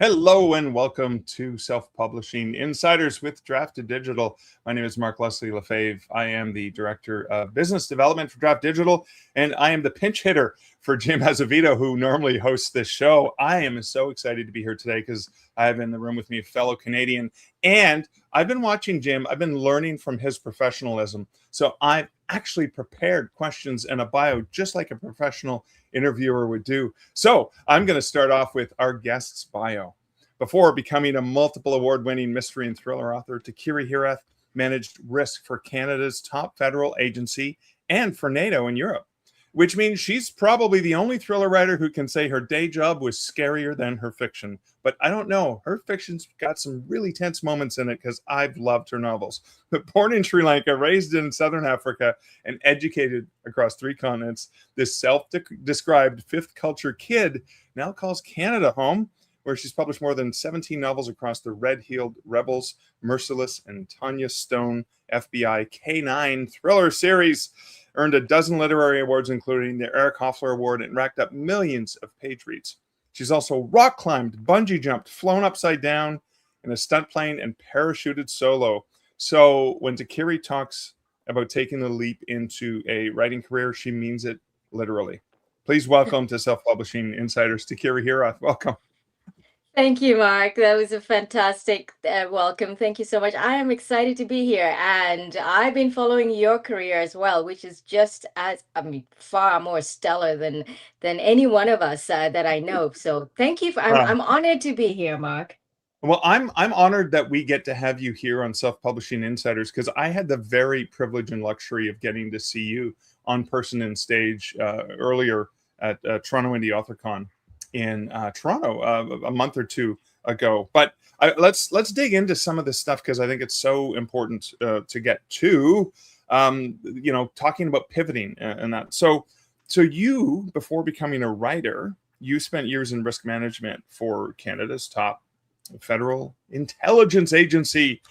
Hello and welcome to Self-Publishing Insiders with Draft Digital. My name is Mark Leslie Lefebvre. I am the Director of Business Development for Draft Digital, and I am the pinch hitter for Jim Azevedo, who normally hosts this show. I am so excited to be here today because I have in the room with me a fellow Canadian, and I've been watching Jim. I've been learning from his professionalism. So I've actually prepared questions and a bio just like a professional interviewer would do. So I'm going to start off with our guest's bio. Before becoming a multiple award-winning mystery and thriller author, Tikiri Herath managed risk for Canada's top federal agency and for NATO in Europe, which means she's probably the only thriller writer who can say her day job was scarier than her fiction. But I don't know. Her fiction's got some really tense moments in it because I've loved her novels. But born in Sri Lanka, raised in Southern Africa, and educated across 3 continents, this self-described fifth culture kid now calls Canada home, where she's published more than 17 novels across the Red-Heeled Rebels, Merciless, and Tanya Stone FBI K9 thriller series. Earned a dozen literary awards, including the Eric Hoffler Award, and racked up millions of page reads. She's also rock climbed, bungee jumped, flown upside down in a stunt plane, and parachuted solo. So when Tikiri talks about taking the leap into a writing career, she means it literally. Please welcome to Self-Publishing Insiders, Tikiri Herath. Welcome. Thank you, Mark. That was a fantastic welcome. Thank you so much. I am excited to be here, and I've been following your career as well, which is just as, far more stellar than any one of us that I know. So thank you. I'm honored to be here, Mark. Well, I'm honored that we get to have you here on Self-Publishing Insiders because I had the very privilege and luxury of getting to see you on person and stage earlier at Toronto Indie AuthorCon in Toronto a month or two ago. But let's dig into some of this stuff because I think it's so important to get to, talking about pivoting and that. So you, before becoming a writer, you spent years in risk management for Canada's top federal intelligence agency.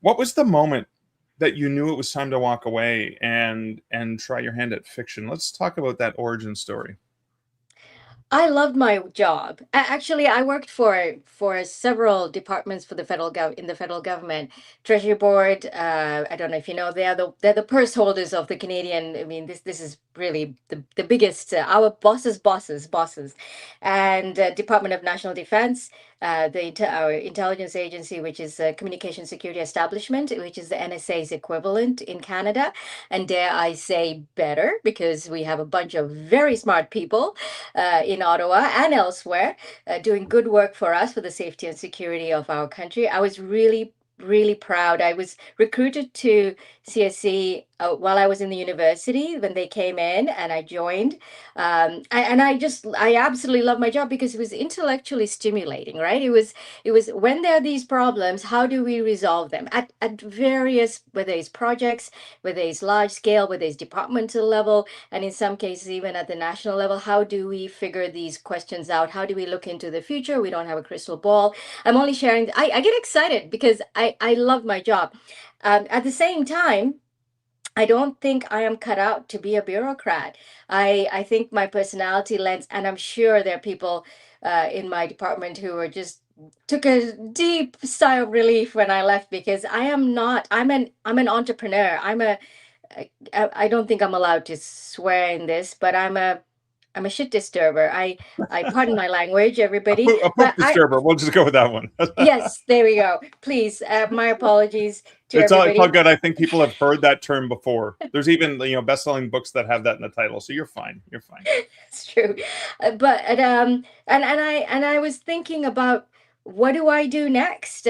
What was the moment that you knew it was time to walk away and try your hand at fiction? Let's talk about that origin story. I loved my job. Actually, I worked for several departments for the in the federal government. Treasury Board. I don't know if you know, they're the purse holders of the Canadian. I mean, this is really the biggest. Our bosses, and Department of National Defense. Our intelligence agency, which is Communication Security Establishment, which is the NSA's equivalent in Canada, and dare I say better, because we have a bunch of very smart people in Ottawa and elsewhere doing good work for us for the safety and security of our country. I was really proud. I was recruited to CSC while I was in the university when they came in, and I joined. I absolutely love my job because it was intellectually stimulating, right? It was when there are these problems, how do we resolve them at various, whether it's projects, whether it's large scale, whether it's departmental level, and in some cases even at the national level, how do we figure these questions out? How do we look into the future? We don't have a crystal ball. I'm only sharing. I get excited because I love my job. At the same time, I don't think I am cut out to be a bureaucrat. I think my personality lends, and I'm sure there are people in my department who are just took a deep sigh of relief when I left, because I am not. I'm an entrepreneur. I don't think I'm allowed to swear in this, but I'm a shit disturber. I pardon my language, everybody. A poop disturber. We'll just go with that one. Yes, there we go. Please, my apologies to it's everybody. all good. I think people have heard that term before. There's even best-selling books that have that in the title, so you're fine. You're fine. It's true, but I was thinking about what do I do next,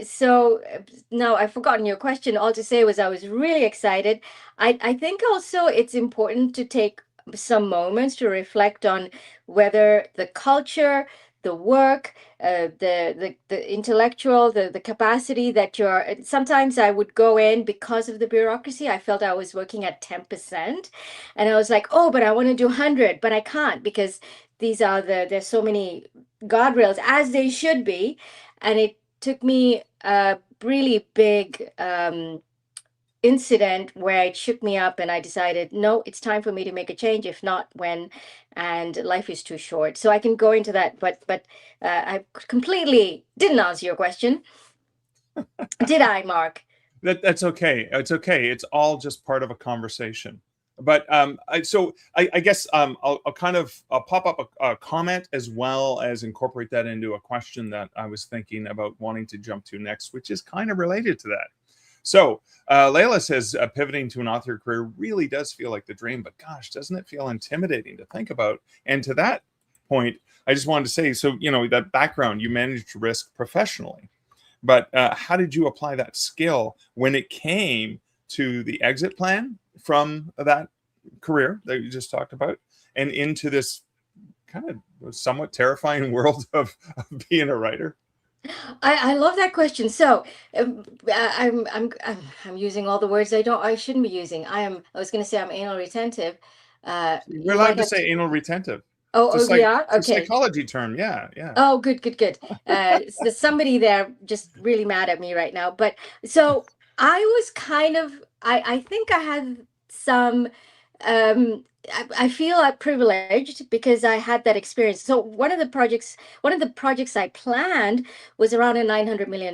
so now I've forgotten your question. All to say was I was really excited. I think also it's important to take some moments to reflect on whether the culture, the work, the intellectual, the capacity that you're. Sometimes I would go in because of the bureaucracy. I felt I was working at 10%, and I was like, oh, but I want to do 100, but I can't because there's so many guardrails, as they should be, and it took me a really big incident where it shook me up and I decided, no, it's time for me to make a change. If not, when? And life is too short. So I can go into that, but I completely didn't answer your question. Did I, Mark? That's okay. It's okay. It's all just part of a conversation. But I guess I'll kind of pop up a comment as well as incorporate that into a question that I was thinking about wanting to jump to next, which is kind of related to that. So Layla says pivoting to an author career really does feel like the dream, but gosh, doesn't it feel intimidating to think about? And to that point, I just wanted to say, so, you know, that background, you managed risk professionally. But how did you apply that skill when it came to the exit plan from that career that you just talked about and into this kind of somewhat terrifying world of being a writer? I love that question. So I'm using all the words I shouldn't be using. I was going to say I'm anal retentive. We're You allowed might to have say anal retentive. oh yeah, It's a okay. psychology term. Yeah, yeah. Oh, good. There's somebody there just really mad at me right now. But so I was kind of, I think I had some, I feel privileged because I had that experience. So one of the projects I planned was around a $900 million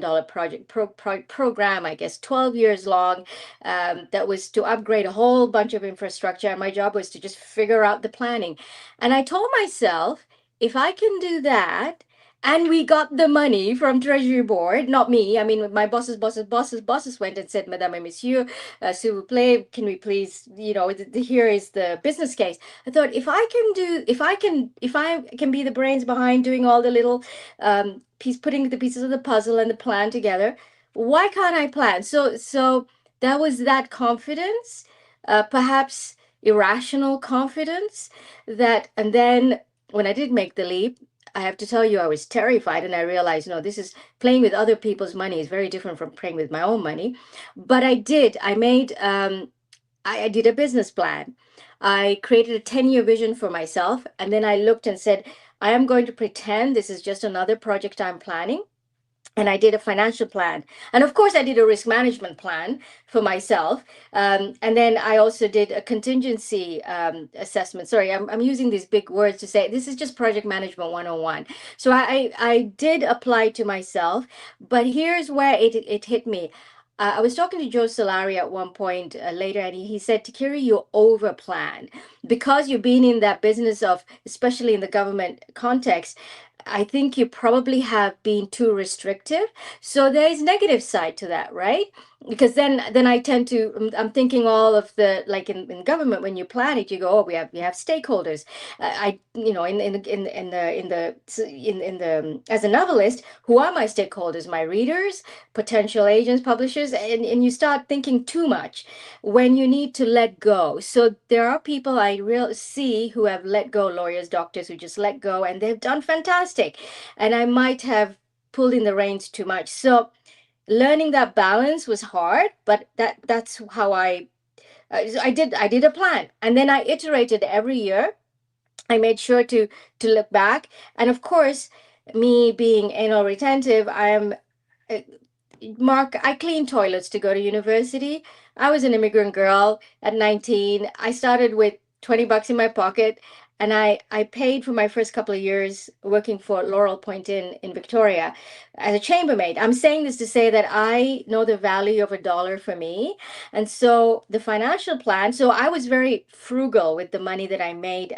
program, I guess, 12 years long, that was to upgrade a whole bunch of infrastructure. And my job was to just figure out the planning. And I told myself, if I can do that, and we got the money from Treasury Board, not me. I mean, my bosses went and said, Madame et Monsieur, s'il vous plaît, can we please, you know, here is the business case. I thought, if I can be the brains behind doing all the little putting the pieces of the puzzle and the plan together, why can't I plan? So that was that confidence, perhaps irrational confidence and then when I did make the leap, I have to tell you, I was terrified and I realized, no, this is playing with other people's money is very different from playing with my own money. But I made, I did a business plan. I created a 10-year vision for myself. And then I looked and said, I am going to pretend this is just another project I'm planning. And I did a financial plan. And of course, I did a risk management plan for myself. And then I also did a contingency assessment. Sorry, I'm using these big words to say this is just project management 101. So I did apply to myself, but here's where it hit me. I was talking to Joe Solari at one point later, and he said, Tikiri, you overplan because you've been in that business of, especially in the government context, I think you probably have been too restrictive. So there is negative side to that, right? Because then I tend to I'm thinking all of the like in government when you plan it, you go, oh, we have stakeholders. I you know in the as a novelist, who are my stakeholders? My readers, potential agents, publishers, and you start thinking too much when you need to let go. So there are people I real see who have let go, lawyers, doctors who just let go, and they've done fantastic. And I might have pulled in the reins too much. So learning that balance was hard, but that's how I did a plan, and then I iterated every year. I made sure to look back, and of course, me being anal retentive, I am uh, Mark, I cleaned toilets to go to university. I was an immigrant girl at 19. I started with 20 bucks in my pocket, and I paid for my first couple of years working for Laurel Point in Victoria as a chambermaid. I'm saying this to say that I know the value of a dollar for me. And so the financial plan, so I was very frugal with the money that I made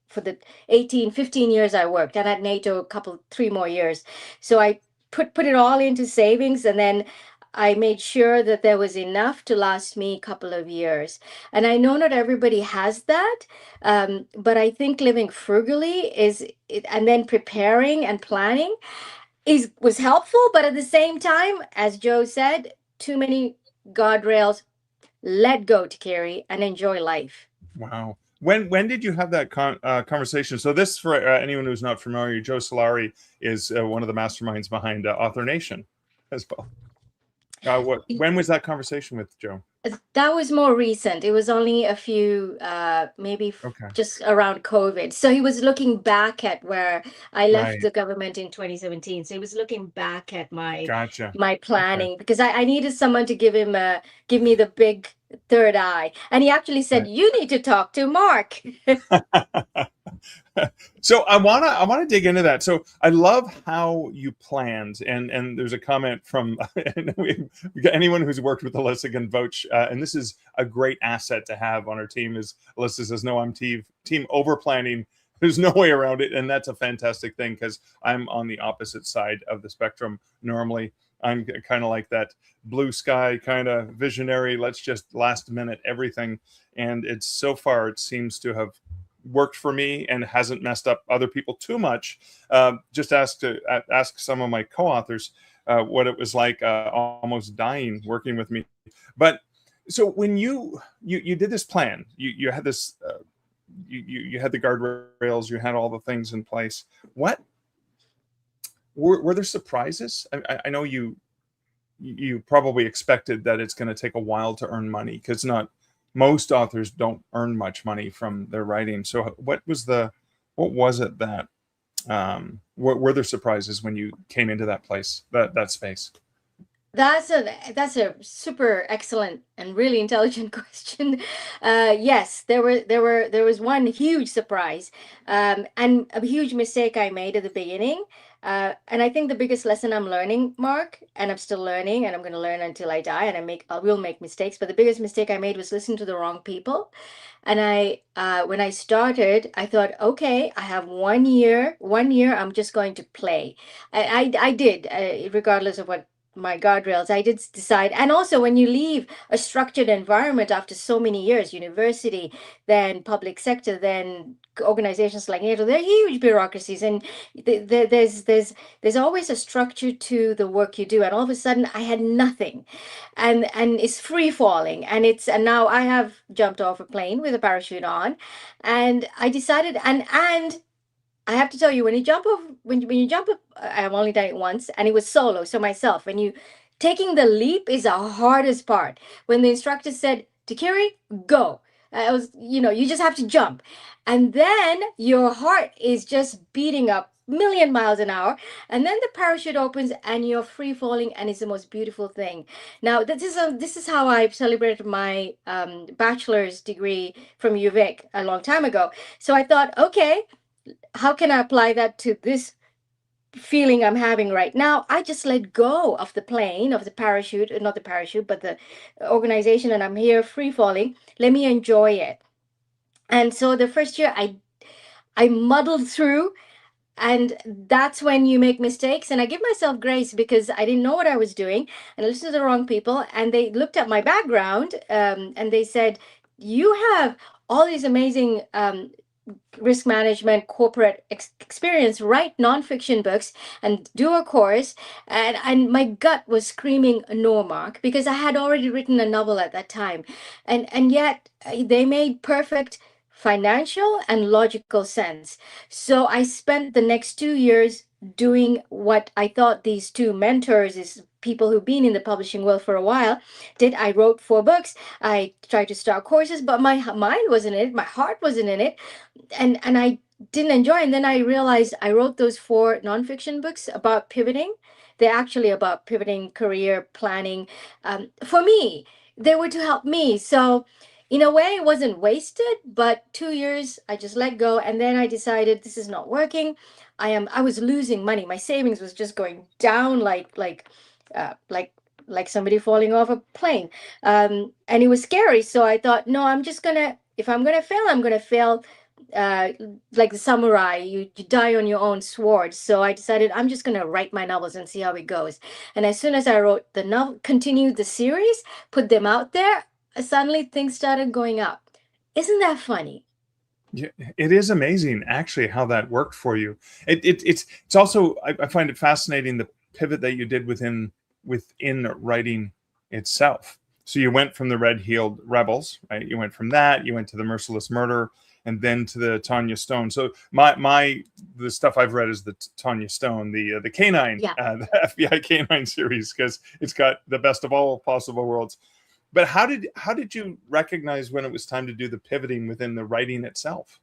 for the 15 years I worked, and at NATO three more years. So I put it all into savings, and then I made sure that there was enough to last me a couple of years. And I know not everybody has that, but I think living frugally and then preparing and planning was helpful. But at the same time, as Joe said, too many guardrails. Let go, Tikiri, and enjoy life. Wow. When did you have that conversation? So this, for anyone who's not familiar, Joe Solari is one of the masterminds behind Author Nation as well. When was that conversation with Joe? That was more recent. It was only a few, Okay. just around COVID. So he was looking back at where I left Right. the government in 2017. So he was looking back at Gotcha. my Okay. planning because I needed someone to give me the big third eye. And he actually said, Right. "You need to talk to Mark." So I wanna dig into that. So I love how you planned, and there's a comment from and we got anyone who's worked with Alyssa can vouch, and this is a great asset to have on our team. Is Alyssa says, "No, I'm team over planning." There's no way around it, and that's a fantastic thing because I'm on the opposite side of the spectrum. Normally, I'm kind of like that blue sky kind of visionary. Let's just last minute everything, and it's so far it seems to have worked for me and hasn't messed up other people too much. Just ask some of my co-authors what it was like almost dying working with me. But so when you did this plan, you had this you had the guardrails, you had all the things in place. What were there surprises? I know you probably expected that it's going to take a while to earn money because not most authors don't earn much money from their writing. So what was it that were there surprises when you came into that place, that space? That's a super excellent and really intelligent question. Yes, there was one huge surprise, and a huge mistake I made at the beginning. And I think the biggest lesson I'm learning, Mark, and I'm still learning, and I'm going to learn until I die, and I will make mistakes. But the biggest mistake I made was listening to the wrong people. And when I started, I thought, okay, I have 1 year. 1 year, I'm just going to play. I did, regardless of what my guardrails. I did decide. And also, when you leave a structured environment after so many years, university, then public sector, then organizations like NATO, they're huge bureaucracies, and there's always a structure to the work you do. And all of a sudden, I had nothing, and it's free falling, and now I have jumped off a plane with a parachute on, and I decided, and I have to tell you, when you jump off, when you jump up, I've only done it once, and it was solo, so myself. When you taking the leap is the hardest part. When the instructor said, "Tikiri, go," I was, you just have to jump, and then your heart is just beating up million miles an hour, and then the parachute opens and you're free falling, and it's the most beautiful thing. Now, this is how I celebrated my bachelor's degree from UVic a long time ago. So I thought, okay, how can I apply that to this feeling I'm having right now? I just let go of the plane, of the parachute, not the parachute, but the organization, and I'm here free falling. Let me enjoy it. And so the first year I muddled through, and that's when you make mistakes. And I give myself grace because I didn't know what I was doing, and I listened to the wrong people, and they looked at my background, and they said, "You have all these amazing risk management, corporate experience, write nonfiction books and do a course." And my gut was screaming no, Mark, because I had already written a novel at that time, and yet they made perfect financial and logical sense. So I spent the next 2 years doing what I thought these two mentors, is people who've been in the publishing world for a while, did. I wrote 4 books. I tried to start courses, but my mind wasn't in it, my heart wasn't in it, and I didn't enjoy. And then I realized I wrote those 4 nonfiction books about pivoting. They're actually about pivoting, career planning. For me, they were to help me. So in a way, it wasn't wasted, but 2 years I just let go, and then I decided this is not working. I was losing money. My savings was just going down uh, like like somebody falling off a plane, and it was scary. So I thought, no, I'm just gonna, if I'm gonna fail, I'm gonna fail uh, like the samurai. You die on your own sword. So I decided I'm just gonna write my novels and see how it goes. And as soon as I wrote the novel, continued the series, put them out there, suddenly things started going up. Isn't that funny? Yeah, it is amazing actually how that worked for you. It's also I find it fascinating the pivot that you did within writing itself. So you went from the Red-Heeled Rebels, right? You went from that, you went to the Merciless Murder, and then to the Tanya Stone. So the stuff I've read is the Tanya Stone, the Canine, Yeah. the FBI Canine series, because it's got the best of all possible worlds. But how did you recognize when it was time to do the pivoting within the writing itself?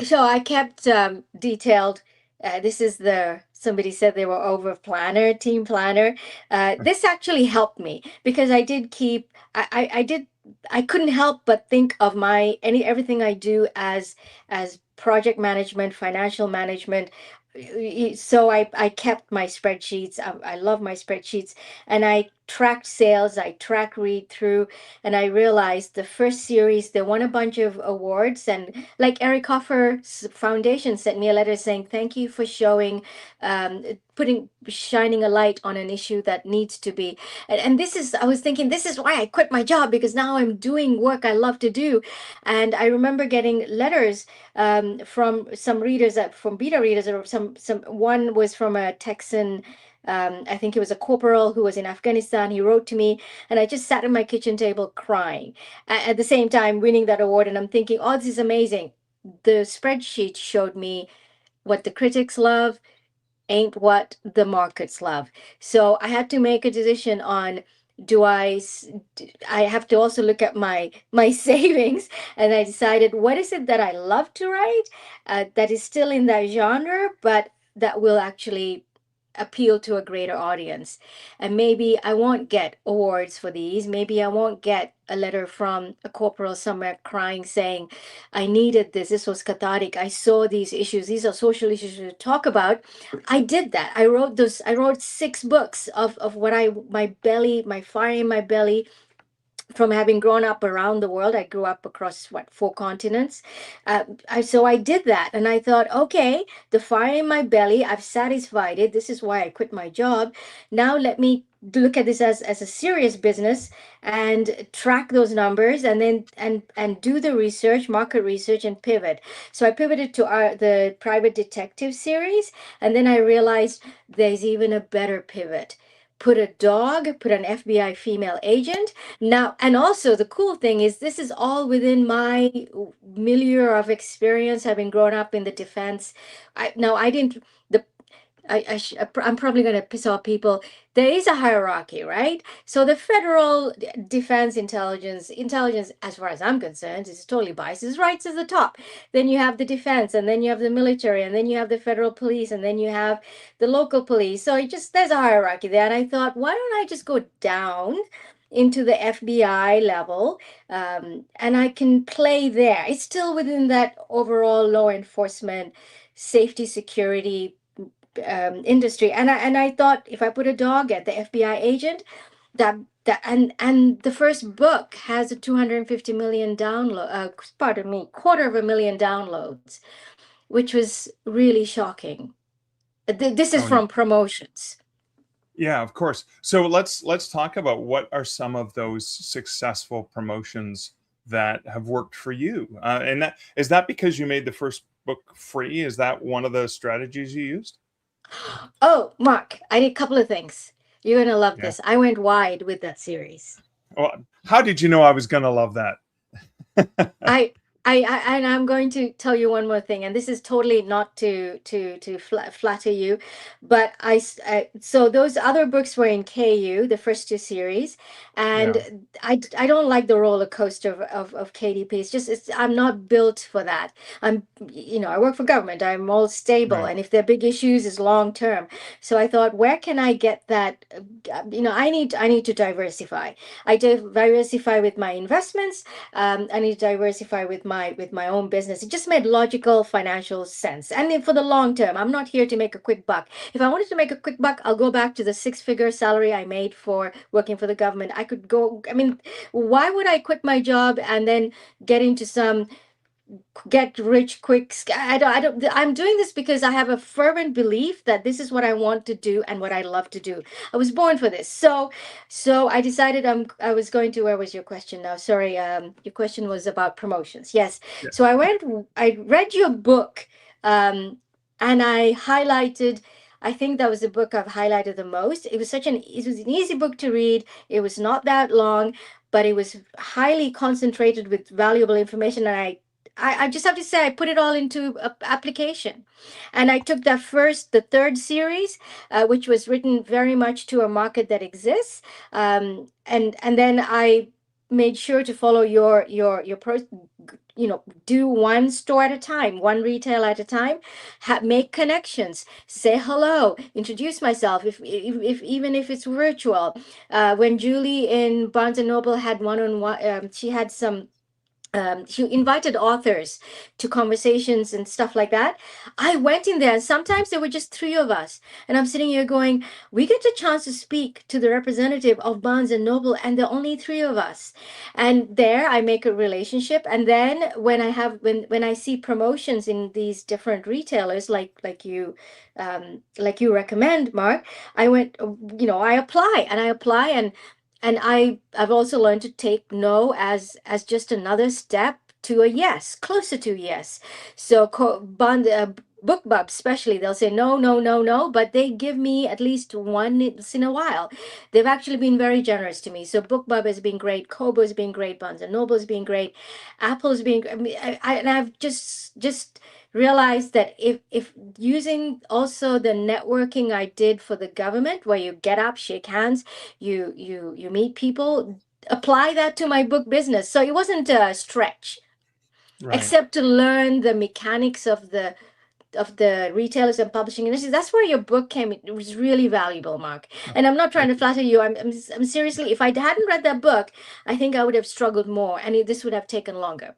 So I kept detailed. This is somebody said they were over planner, team planner. This actually helped me because I did keep, I did, I couldn't help but think of everything I do as project management, financial management. So I kept my spreadsheets. I love my spreadsheets, and I tracked sales. I tracked read through, and I realized the first series they won a bunch of awards, and like Eric Hoffer's foundation sent me a letter saying thank you for showing, shining a light on an issue that needs to be. And this is, I was thinking, this is why I quit my job, because now I'm doing work I love to do. And I remember getting letters from some readers, from beta readers, or some one was from a Texan. I think it was a corporal who was in Afghanistan. He wrote to me, and I just sat at my kitchen table crying at the same time winning that award. And I'm thinking, oh, this is amazing. The spreadsheet showed me what the critics love ain't what the markets love. So I had to make a decision on, I have to also look at my savings, and I decided what is it that I love to write, that is still in that genre, but that will actually appeal to a greater audience. And maybe I won't get awards for these. Maybe I won't get a letter from a corporal somewhere crying saying, I needed this. This was cathartic. I saw these issues. These are social issues to talk about. I did that. I wrote 6 books of what my fire in my belly, from having grown up around the world. I grew up across 4 continents. So I did that, and I thought, okay, the fire in my belly, I've satisfied it. This is why I quit my job. Now let me look at this as a serious business and track those numbers, and then and do the research, market research, and pivot. So I pivoted to the private detective series, and then I realized there's even a better pivot. Put an FBI female agent. Now, and also the cool thing is this is all within my milieu of experience, having grown up in the defense. I didn't, the I'm probably going to piss off people. There is a hierarchy, right? So the federal defense intelligence, as far as I'm concerned, is totally biased. It's right to the top. Then you have the defense, and then you have the military, and then you have the federal police, and then you have the local police. So there's a hierarchy there. And I thought, why don't I just go down into the FBI level, and I can play there. It's still within that overall law enforcement, safety, security industry. And I thought, if I put a dog at the FBI agent, and the first book has a 250 million download, pardon me, 250,000 downloads, which was really shocking. This is Oh, yeah. from promotions. Yeah, of course. So let's talk about what are some of those successful promotions that have worked for you. And that because you made the first book free? Is that one of the strategies you used? Oh, Mark, I did a couple of things. You're gonna love Yeah. this. I went wide with that series. Well, how did you know I was going to love that? I, and I'm going to tell you one more thing, and this is totally not to flatter you, but so those other books were in KU, the first 2 series, Yeah. and I don't like the roller coaster of KDP. I'm not built for that. I work for government. I'm all stable, Right. and if there are big issues, it's long term. So I thought, where can I get that? I need to diversify. I diversify with my investments. I need to diversify with my own business. It just made logical financial sense. And then for the long term, I'm not here to make a quick buck. If I wanted to make a quick buck, I'll go back to the 6-figure salary I made for working for the government. I mean, why would I quit my job and then get into some get rich quick? I'm doing this because I have a fervent belief that this is what I want to do and what I love to do. I was born for this. So I decided I was going to, where was your question now? Sorry, your question was about promotions. Yes. Yeah. So I read your book, and I highlighted, I think that was the book I've highlighted the most. It was an easy book to read. It was not that long, but it was highly concentrated with valuable information. And I just have to say I put it all into application, and I took the third series, which was written very much to a market that exists, and then I made sure to follow your do one store at a time, one retail at a time, make connections, say hello, introduce myself, if even if it's virtual. When Julie in Barnes and Noble had one-on-one, she had some she invited authors to conversations and stuff like that. I went in there, and sometimes there were just three of us, and I'm sitting here going, we get a chance to speak to the representative of Barnes and Noble, and there are only three of us. And there I make a relationship. And then when I see promotions in these different retailers, like you recommend, Mark, I went, I apply, and I've also learned to take no as just another step to a yes, closer to yes. So BookBub especially, they'll say no, no, no, no, but they give me at least once in a while. They've actually been very generous to me. So BookBub has been great, Kobo has been great, Barnes and Noble has been great, Apple's been. I mean, and I've just realized that if using also the networking I did for the government, where you get up, shake hands, you meet people, apply that to my book business. So it wasn't a stretch, Right. except to learn the mechanics of the retailers and publishing industry. That's where your book came. It was really valuable, Mark. And I'm not trying to flatter you. I'm seriously, if I hadn't read that book, I think I would have struggled more, and this would have taken longer.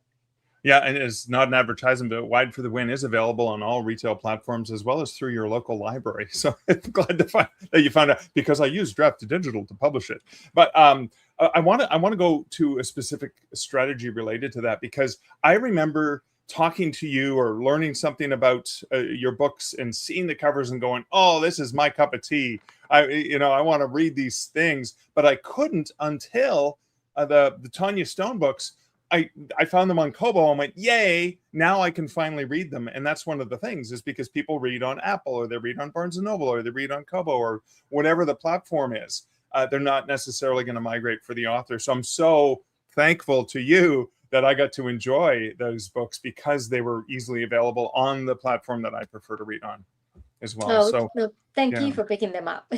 Yeah, and it's not an advertisement, but Wide for the Win is available on all retail platforms as well as through your local library. So I'm glad to find that you found out, because I use Draft to Digital to publish it. But I want to go to a specific strategy related to that, because I remember talking to you or learning something about your books and seeing the covers and going, "Oh, this is my cup of tea. I want to read these things," but I couldn't until the Tanya Stone books. I found them on Kobo and went, yay, now I can finally read them. And that's one of the things, is because people read on Apple, or they read on Barnes & Noble, or they read on Kobo, or whatever the platform is. They're not necessarily going to migrate for the author. So I'm so thankful to you that I got to enjoy those books, because they were easily available on the platform that I prefer to read on as well. Oh, So no, thank yeah. you for picking them up.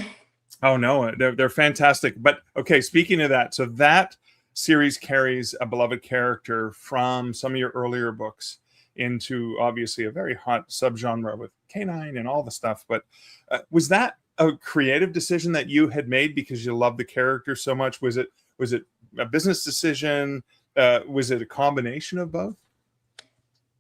Oh, no, they're fantastic. But okay, speaking of that, so that series carries a beloved character from some of your earlier books into obviously a very hot subgenre with canine and all the stuff. But was that a creative decision that you had made because you love the character so much? Was it a business decision? Was it a combination of both?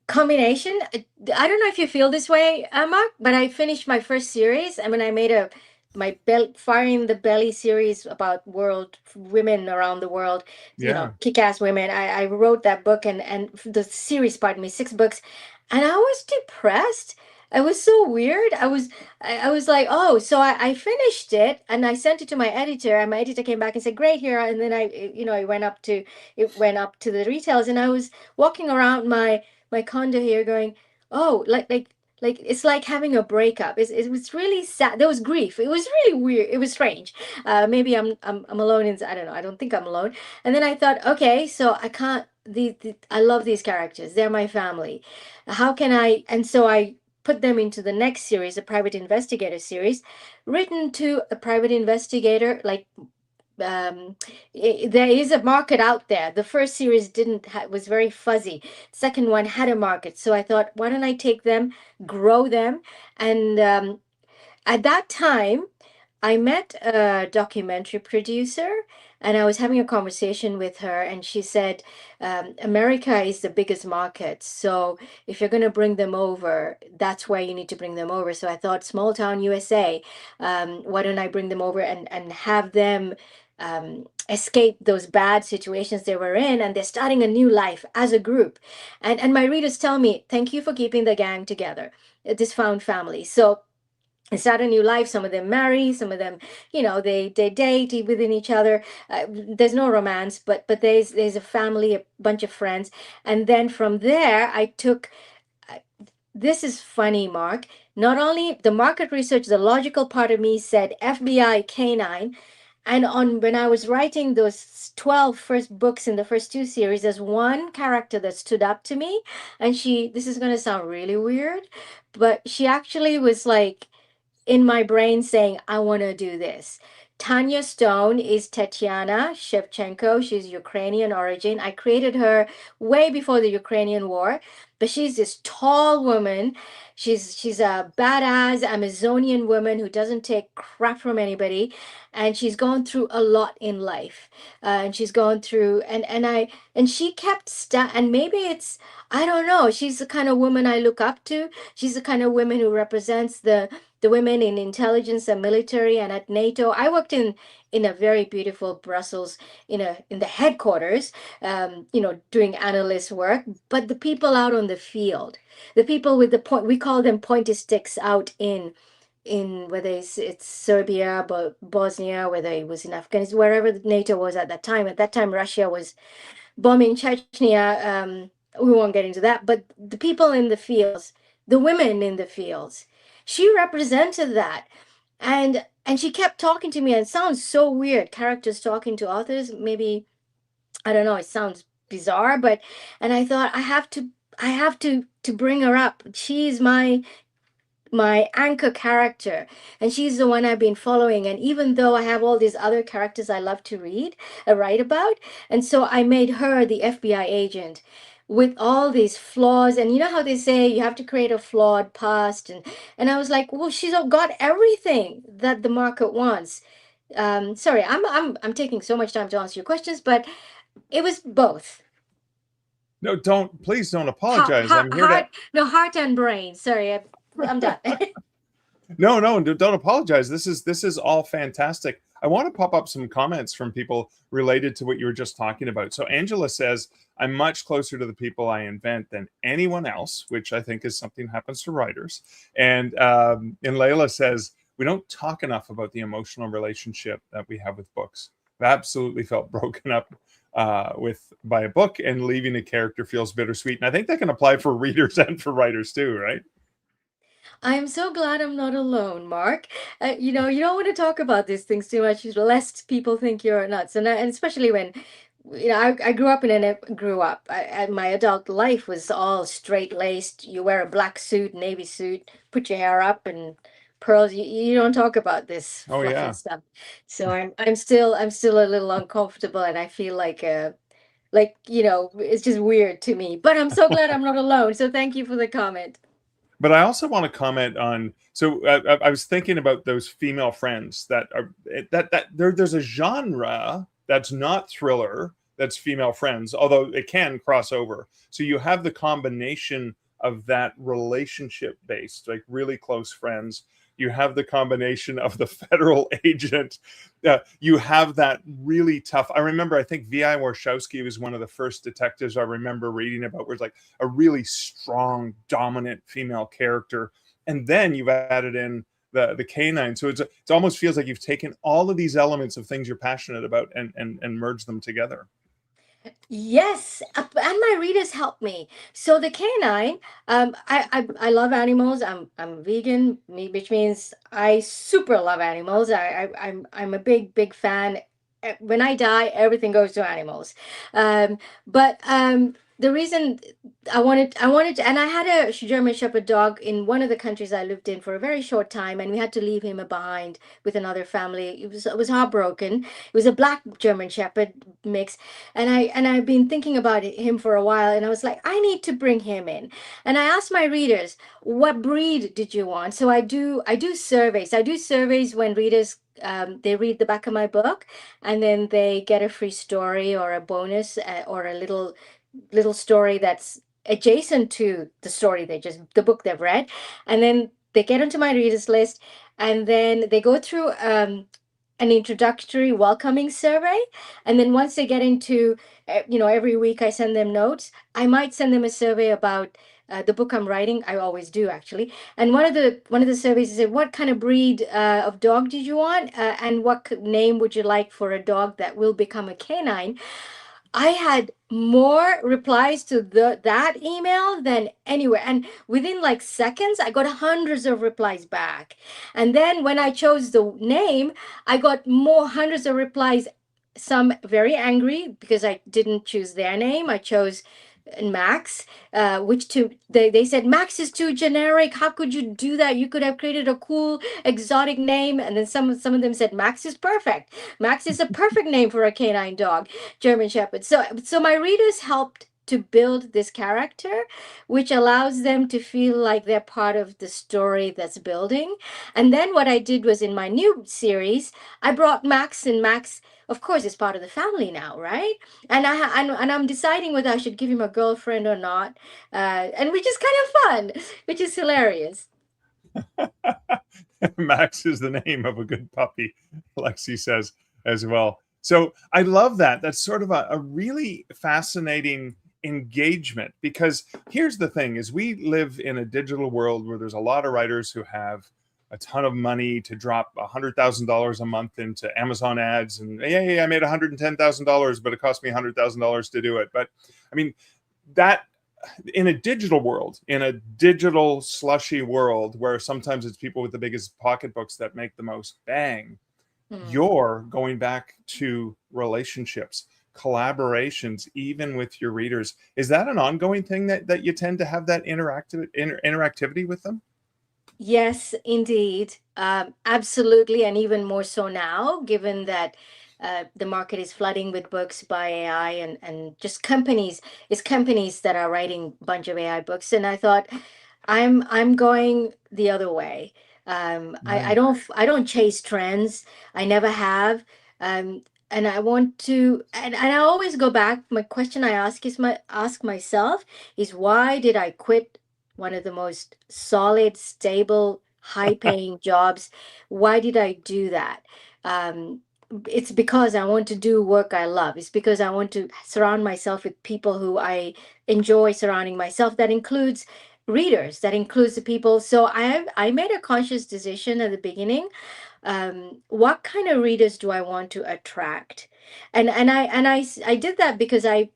Combination. I don't know if you feel this way, Mark, but I finished my first series. I mean, I made my Fire in the Belly series about world women around the world, Yeah. kick-ass women. I wrote that book, and the series, pardon me, 6 books, and I was depressed. It was so weird. I was like, oh, so I finished it and I sent it to my editor, and my editor came back and said, great, here. And then it went up to the retailers, and I was walking around my condo here going, oh, like it's like having a breakup. It was really sad. There was grief. It was really weird. It was strange. Maybe I'm alone in, I don't know. I don't think I'm alone. And then I thought, okay, so I can't, I love these characters. They're my family. How can I, and so I put them into the next series, a private investigator series, written to a private investigator, like there is a market out there. The first series was very fuzzy. Second one had a market, so I thought, why don't I take them, grow them, and at that time, I met a documentary producer, and I was having a conversation with her, and she said, America is the biggest market. So if you're going to bring them over, that's where you need to bring them over. So I thought, small town USA, why don't I bring them over and have them escape those bad situations they were in, and they're starting a new life as a group. And my readers tell me, thank you for keeping the gang together, this found family. So start a new life. Some of them marry, some of them, they date within each other. There's no romance, but there's a family, a bunch of friends. And then from there, I took, this is funny, Mark, not only the market research, the logical part of me said FBI canine, And on when I was writing those 12 first books in the first two series, there's one character that stood up to me. And this is going to sound really weird, but she actually was like in my brain saying, I want to do this. Tanya Stone is Tatiana Shevchenko. She's Ukrainian origin. I created her way before the Ukrainian war, but she's this tall woman. She's a badass Amazonian woman who doesn't take crap from anybody, and she's gone through a lot in life. And she's gone through, and she kept and maybe it's, I don't know. She's the kind of woman I look up to. She's the kind of woman who represents the women in intelligence and military and at NATO. I worked in a very beautiful Brussels in the headquarters, doing analyst work. But the people out on the field, the people with the point, we call them pointy sticks out in whether it's Serbia, but Bosnia, whether it was in Afghanistan, wherever NATO was at that time. At that time, Russia was bombing Chechnya. We won't get into that, but the people in the fields, the women in the fields, she represented that. And she kept talking to me, and it sounds so weird, characters talking to authors. Maybe, I don't know, it sounds bizarre, but and I thought I have to bring her up. She's my anchor character, and she's the one I've been following. And even though I have all these other characters I love to write about, and so I made her the FBI agent with all these flaws. And you know how they say you have to create a flawed past, and I was like, well, she's got everything that the market wants. Sorry, I'm taking so much time to answer your questions, but it was both. No, please don't Heart, apologize. heart, I'm here to heart, no, heart and brain. Sorry, I'm done. No, don't apologize. This is all fantastic. I want to pop up some comments from people related to what you were just talking about. So Angela says, I'm much closer to the people I invent than anyone else, which I think is something that happens to writers. And Layla says, we don't talk enough about the emotional relationship that we have with books. I've absolutely felt broken up by a book, and leaving a character feels bittersweet. And I think that can apply for readers and for writers too, right? I'm so glad I'm not alone, Mark. You don't want to talk about these things too much, lest people think you're nuts. And especially when, I grew up my adult life was all straight-laced. You wear a black suit, navy suit, put your hair up and pearls. You don't talk about this Oh fluffy yeah. stuff. So I'm still a little uncomfortable, and I feel like, it's just weird to me. But I'm so glad I'm not alone. So thank you for the comment. But I also want to comment on. So I was thinking about those female friends that are there's a genre that's not thriller that's female friends, although it can cross over. So you have the combination of that relationship based, like really close friends. You have the combination of the federal agent. You have that really tough. I remember, I think V.I. Warshawski was one of the first detectives I remember reading about, where it's like a really strong, dominant female character. And then you've added in the canine. So it almost feels like you've taken all of these elements of things you're passionate about and merged them together. Yes, and my readers help me. So the canine, I love animals. I'm vegan, which means I super love animals. I'm a big fan. When I die, everything goes to animals. But the reason I wanted to, and I had a German Shepherd dog in one of the countries I lived in for a very short time, and we had to leave him behind with another family. It was heartbroken. It was a black German Shepherd mix, and I've been thinking about him for a while, and I was like, I need to bring him in. And I asked my readers, what breed did you want? So I do surveys. I do surveys when readers they read the back of my book, and then they get a free story or a bonus, or a little story that's adjacent to the book they've read. And then they get onto my readers list, and then they go through an introductory welcoming survey. And then once they get into, every week I send them notes. I might send them a survey about the book I'm writing. I always do, actually. And one of the surveys is, what kind of breed of dog did you want, and what name would you like for a dog that will become a canine? I had more replies to that email than anywhere. And within like seconds, I got hundreds of replies back. And then when I chose the name, I got more hundreds of replies, some very angry because I didn't choose their name. I chose Max, which they said Max is too generic. How could you do that? You could have created a cool exotic name. And then some of them said Max is perfect. Max is a perfect name for a canine dog, German Shepherd. So my readers helped to build this character, which allows them to feel like they're part of the story that's building. And then what I did was in my new series, I brought Max, and Max, of course, is part of the family now, right? And I'm deciding whether I should give him a girlfriend or not, and which is kind of fun, which is hilarious. Max is the name of a good puppy, Lexi says as well. So I love that. That's sort of a really fascinating engagement, because here's the thing is we live in a digital world where there's a lot of writers who have a ton of money to drop $100,000 a month into Amazon ads, and hey, I made $110,000, but it cost me $100,000 to do it. But I mean, that in a digital world, in a digital slushy world where sometimes it's people with the biggest pocketbooks that make the most bang, you're going back to relationships, collaborations, even with your readers. Is that an ongoing thing that you tend to have that interactivity with them? Yes, indeed. Absolutely. And even more so now, given that the market is flooding with books by AI, and just companies that are writing a bunch of AI books. And I thought, I'm going the other way. I Right. don't chase trends. I never have. And I want to, and I always go back. My question I ask myself is, why did I quit one of the most solid, stable, high-paying jobs? Why did I do that? Um, it's because I want to do work I love. It's because I want to surround myself with people who I enjoy surrounding myself. That includes readers, that includes the people. So I made a conscious decision at the beginning. What kind of readers do I want to attract? I did that because I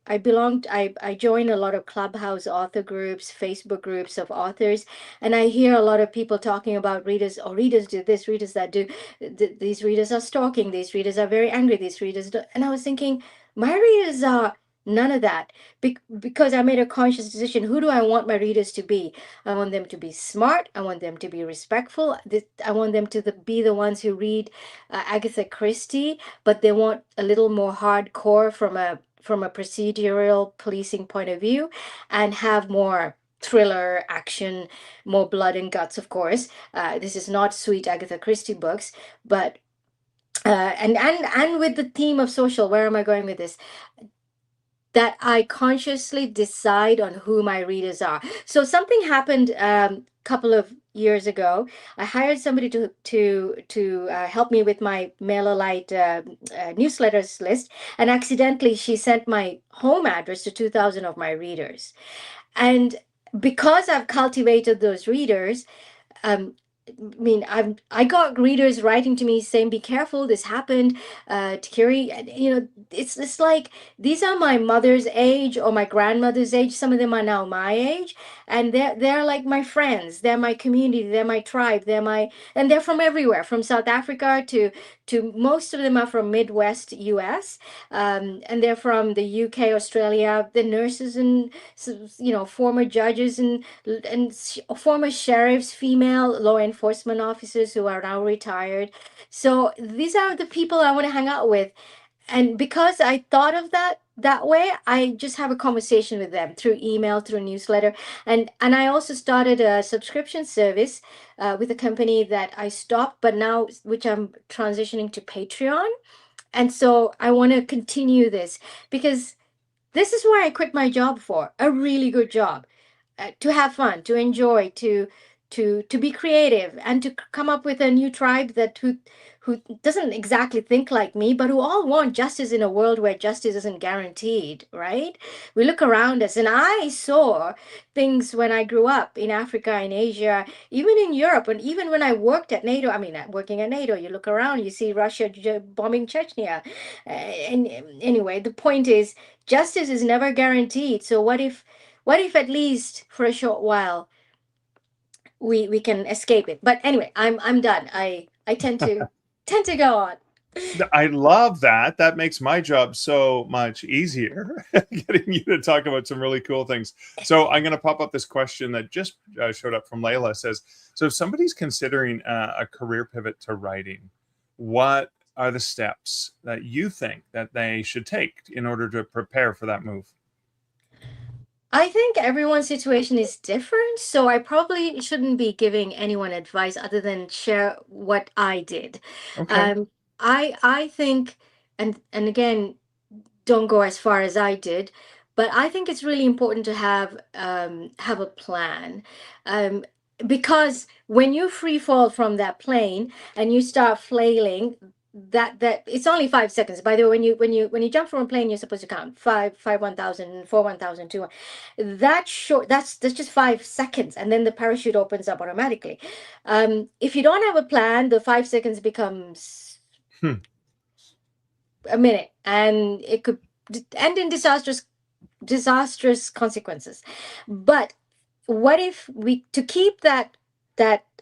joined a lot of Clubhouse author groups, Facebook groups of authors, and I hear a lot of people talking about readers. Oh, readers do this, readers that do these readers are stalking, these readers are very angry, these readers do, and I was thinking, my readers are none of that. Because I made a conscious decision. Who do I want my readers to be? I want them to be smart. I want them to be respectful. I want them to be the ones who read Agatha Christie, but they want a little more hardcore from a procedural policing point of view, and have more thriller, action, more blood and guts, of course. This is not sweet Agatha Christie books, but and with the theme of social, where am I going with this? That I consciously decide on who my readers are. So something happened a couple of years ago. I hired somebody to help me with my MailerLite newsletters list, and accidentally she sent my home address to 2,000 of my readers. And because I've cultivated those readers, um, I got readers writing to me saying, "Be careful, this happened, Tikiri." It's like these are my mother's age or my grandmother's age. Some of them are now my age, and they're like my friends. They're my community. They're my tribe. And they're from everywhere, from South Africa to most of them are from Midwest U.S. And they're from the UK, Australia. The nurses and former judges and former sheriffs, female law enforcement officers who are now retired. So these are the people I want to hang out with. And because I thought of that way, I just have a conversation with them through email, through newsletter. And I also started a subscription service with a company that I stopped, but now which I'm transitioning to Patreon. And so I want to continue this because this is where I quit my job for, a really good job, to have fun, to enjoy, to be creative, and to come up with a new tribe that who doesn't exactly think like me, but who all want justice in a world where justice isn't guaranteed, right? We look around us, and I saw things when I grew up in Africa, in Asia, even in Europe, and even when I worked at NATO. I mean, working at NATO, you look around, you see Russia bombing Chechnya. And anyway, the point is, justice is never guaranteed. So what if at least for a short while we can escape it? But anyway, I'm done. I tend to go on. I love that. That makes my job so much easier, getting you to talk about some really cool things. So I'm going to pop up this question that just showed up from Layla. It says, so if somebody's considering a career pivot to writing, what are the steps that you think that they should take in order to prepare for that move? I think everyone's situation is different, so I probably shouldn't be giving anyone advice other than share what I did. Okay. Um, I think, and again, don't go as far as I did, but I think it's really important to have a plan, um, because when you free fall from that plane and you start flailing, that it's only 5 seconds. By the way, when you jump from a plane, you're supposed to count five 1,000, 4 1,000, 2. That short. That's just 5 seconds, and then the parachute opens up automatically. If you don't have a plan, the 5 seconds becomes Hmm. a minute, and it could end in disastrous consequences. But what if we to keep that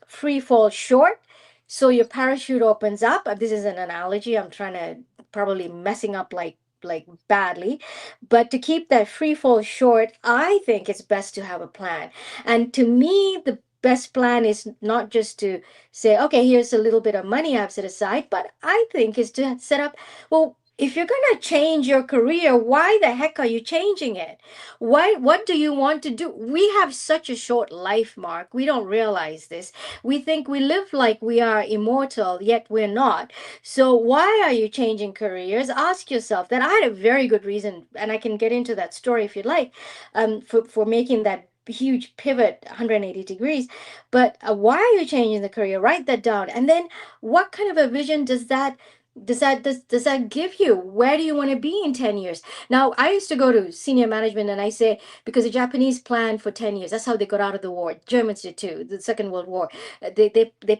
free fall short, so your parachute opens up? This is an analogy I'm trying to, probably messing up like badly, but to keep that free fall short, I think it's best to have a plan. And to me, the best plan is not just to say, okay, here's a little bit of money I've set aside, but I think is to set up, well, if you're going to change your career, why the heck are you changing it? What do you want to do? We have such a short life, Mark. We don't realize this. We think we live like we are immortal, yet we're not. So why are you changing careers? Ask yourself that. I had a very good reason, and I can get into that story if you'd like, for making that huge pivot 180 degrees. But why are you changing the career? Write that down. And then what kind of a vision does that give you? Where do you want to be in 10 years? Now, I used to go to senior management and I say, because the Japanese planned for 10 years. That's how they got out of the war. Germans did too, the Second World War. They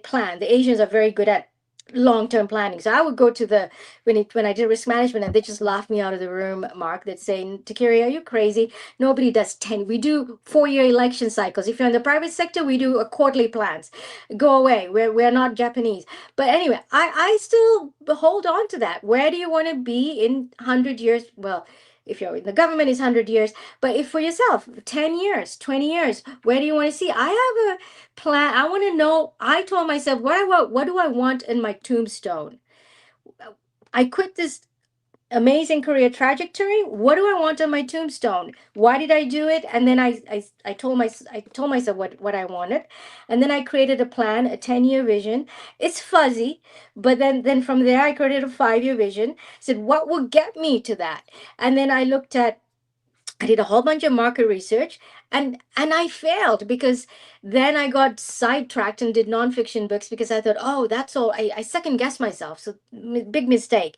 plan. The Asians are very good at long-term planning. So I would go to the when I did risk management, and they just laughed me out of the room, Mark. They'd say, Tikiri, are you crazy? Nobody does 10. We do 4-year election cycles. If you're in the private sector, we do a quarterly plans. Go away. We're not Japanese. But anyway, I still hold on to that. Where do you want to be in 100 years? Well, if you're in the government, it's 100 years. But if for yourself, 10 years, 20 years, where do you want to see? I have a plan. I want to know. I told myself, what do I want in my tombstone? I quit this amazing career trajectory. What do I want on my tombstone? Why did I do it? And then I told myself what I wanted, and then I created a plan, a 10-year vision. It's fuzzy, but then from there I created a 5-year vision. Said what will get me to that, and then I did a whole bunch of market research, and I failed because then I got sidetracked and did nonfiction books because I thought, oh, that's all. I second guessed myself. So big mistake.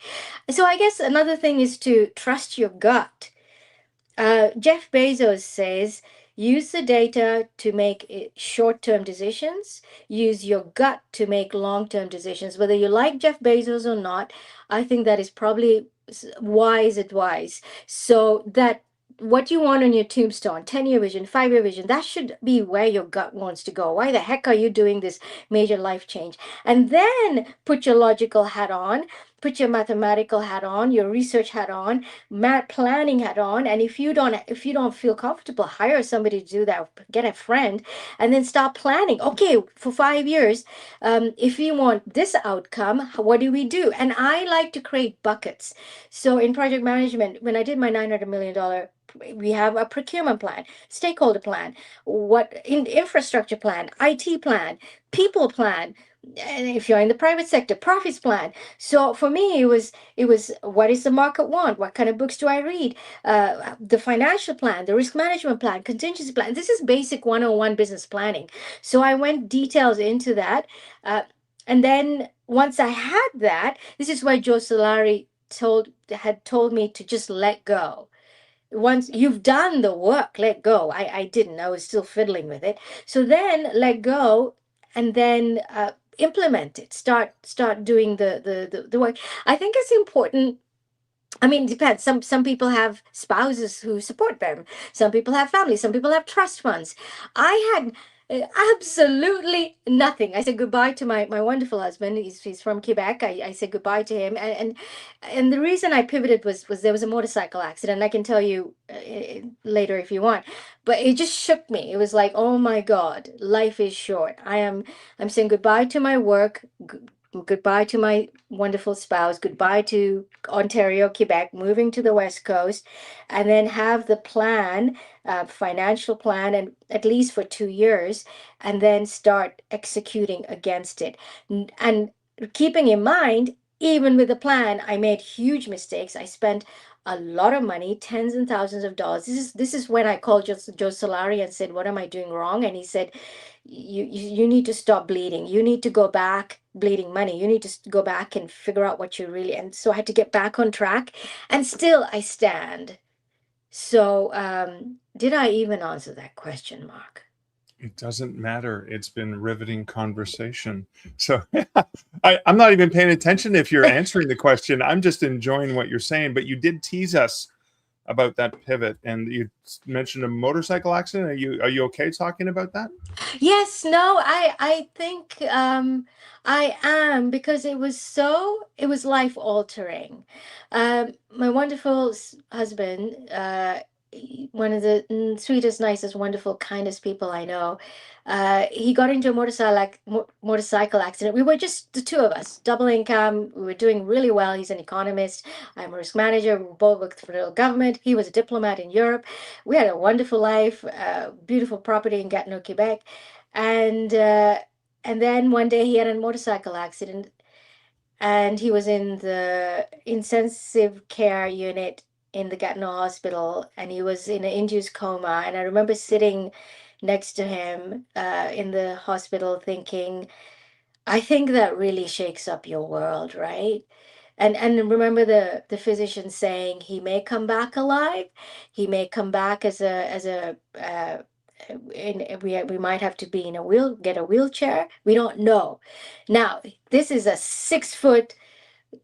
So I guess another thing is to trust your gut. Jeff Bezos says, use the data to make short-term decisions. Use your gut to make long-term decisions. Whether you like Jeff Bezos or not, I think that is probably wise advice. So that what you want on your tombstone, 10-year vision, 5-year vision, that should be where your gut wants to go. Why the heck are you doing this major life change? And then put your logical hat on, put your mathematical hat on, your research hat on, mad planning hat on. And if you don't feel comfortable, hire somebody to do that. Get a friend, and then start planning. Okay, for 5 years, if we want this outcome, what do we do? And I like to create buckets. So in project management, when I did my $900 million, we have a procurement plan, stakeholder plan, what in infrastructure plan, IT plan, people plan, and if you're in the private sector, profits plan. So for me, it was what is the market want? What kind of books do I read? The financial plan, the risk management plan, contingency plan. This is basic 101 business planning. So I went details into that. And then once I had that, this is why Joe Solari had told me to just let go. Once you've done the work, let go. I didn't. I was still fiddling with it. So then let go, and then implement it. Start doing the work. I think it's important I mean, it depends. Some people have spouses who support them. Some people have family. Some people have trust funds. I had absolutely nothing. I said goodbye to my wonderful husband. He's from Quebec. I said goodbye to him, and the reason I pivoted was there was a motorcycle accident. I can tell you later if you want, but it just shook me. It was like, oh my God, life is short. I'm saying goodbye to my work. Goodbye to my wonderful spouse, goodbye to Ontario, Quebec, moving to the West Coast, and then have the plan, financial plan, and at least for 2 years, and then start executing against it. And keeping in mind, even with the plan, I made huge mistakes. I spent a lot of money, tens and thousands of dollars. This is when I called Joe Solari and said, "What am I doing wrong?" And he said, you need to stop bleeding. You need to go back bleeding money. You need to go back and figure out what you really." And so I had to get back on track, and still I stand. So did I even answer that question, Mark? It doesn't matter. It's been riveting conversation. So I'm not even paying attention if you're answering the question. I'm just enjoying what you're saying. But you did tease us about that pivot, and you mentioned a motorcycle accident. Are you okay talking about that? Yes, no, I think I am, because it was life altering. My wonderful husband, one of the sweetest, nicest, wonderful, kindest people I know, he got into a motorcycle accident. We were just the two of us, double income. We were doing really well. He's an economist. I'm a risk manager. We both worked for the federal government. He was a diplomat in Europe. We had a wonderful life, beautiful property in Gatineau, Quebec, and uh, and then one day he had a motorcycle accident, and he was in the intensive care unit in the Gatineau hospital, and he was in an induced coma. And I remember sitting next to him in the hospital, thinking, I think that really shakes up your world, right? And remember the physician saying he may come back alive, he may come back as a and we might have to be in get a wheelchair. We don't know. Now, this is a 6 foot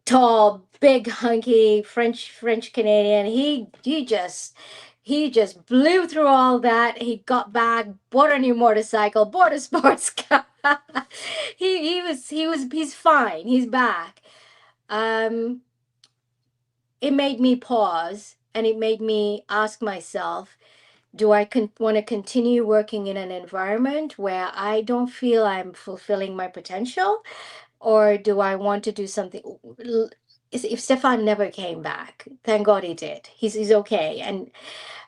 tall, big, hunky French Canadian. He just blew through all that. He got back, bought a new motorcycle, bought a sports car. He's fine. He's back. Um, it made me pause, and it made me ask myself, do I want to continue working in an environment where I don't feel I'm fulfilling my potential, or do I want to do something? If Stefan never came back, thank God he did. He's okay, and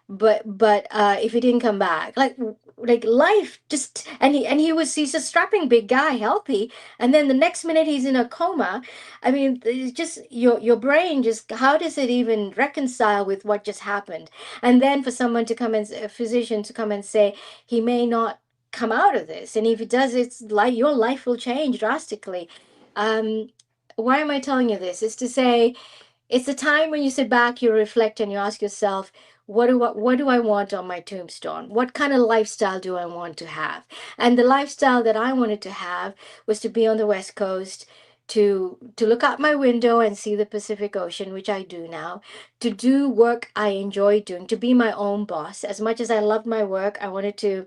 but if he didn't come back, like life just, he's a strapping big guy, healthy, and then the next minute he's in a coma. I mean, it's just your brain, just how does it even reconcile with what just happened? And then for someone to come and a physician to come and say he may not come out of this, and if it does, it's like your life will change drastically. um why am I telling you this? Is to say, it's the time when you sit back, you reflect, and you ask yourself, what do I want on my tombstone? What kind of lifestyle do I want to have? And the lifestyle that I wanted to have was to be on the West Coast, to look out my window and see the Pacific Ocean, which I do now, to do work I enjoy doing, to be my own boss. As much as I loved my work, I wanted to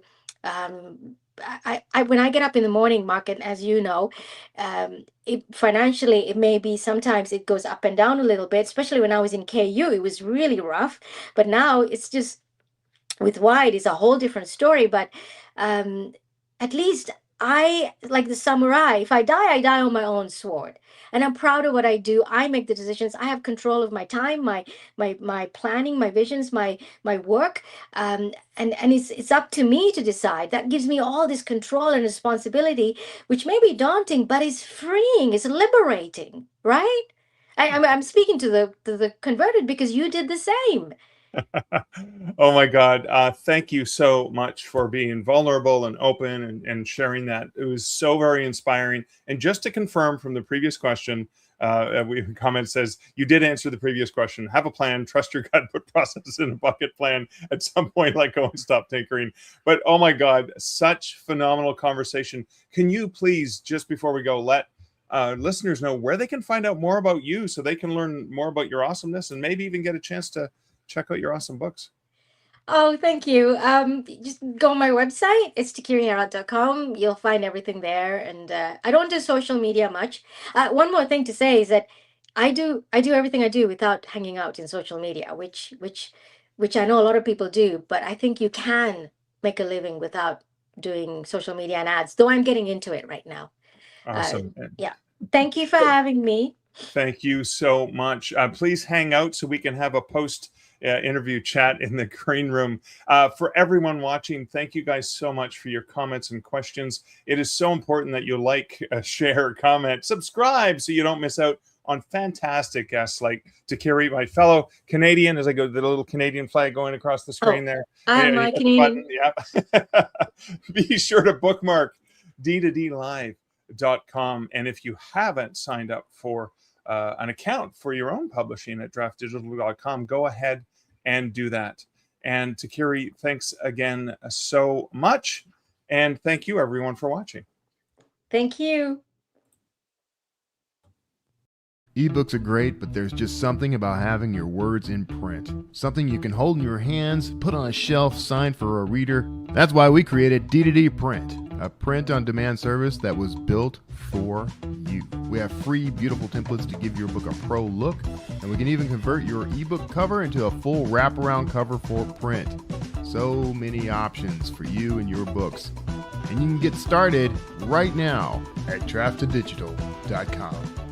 when I get up in the morning, Mark, and as you know, financially, it may be sometimes it goes up and down a little bit, especially when I was in KU. It was really rough, but now it's just with Wide is a whole different story. But um, at least I, like the samurai, if I die on my own sword. And I'm proud of what I do. I make the decisions. I have control of my time, my planning, my visions, my work. And it's up to me to decide. That gives me all this control and responsibility, which may be daunting, but it's freeing, it's liberating, right? I'm speaking to the converted because you did the same. Oh my God. Thank you so much for being vulnerable and open and sharing that. It was so very inspiring. And just to confirm from the previous question, comment says you did answer the previous question. Have a plan, trust your gut, put process in a bucket plan at some point, like go and stop tinkering. But oh my God, such phenomenal conversation. Can you please, just before we go, let listeners know where they can find out more about you so they can learn more about your awesomeness and maybe even get a chance to check out your awesome books? Oh, thank you. Just go on my website. It's tikiriherath.com. You'll find everything there. And I don't do social media much. One more thing to say is that I do everything I do without hanging out in social media, which I know a lot of people do. But I think you can make a living without doing social media and ads. Though I'm getting into it right now. Awesome. Yeah. Thank you for having me. Thank you so much. Please hang out so we can have a post interview chat in the green room. For everyone watching, thank you guys so much for your comments and questions. It is so important that you like, share, comment, subscribe so you don't miss out on fantastic guests like Tikiri, my fellow Canadian, as I go to the little Canadian flag going across the screen there. I'm my Canadian. Yeah. Be sure to bookmark d2dlive.com. And if you haven't signed up for an account for your own publishing at draftdigital.com, go ahead and do that. And Tikiri, thanks again so much. And thank you, everyone, for watching. Thank you. Ebooks are great, but there's just something about having your words in print. Something you can hold in your hands, put on a shelf, sign for a reader. That's why we created D2D Print, a print-on-demand service that was built for you. We have free, beautiful templates to give your book a pro look, and we can even convert your ebook cover into a full wraparound cover for print. So many options for you and your books. And you can get started right now at draftdigital.com.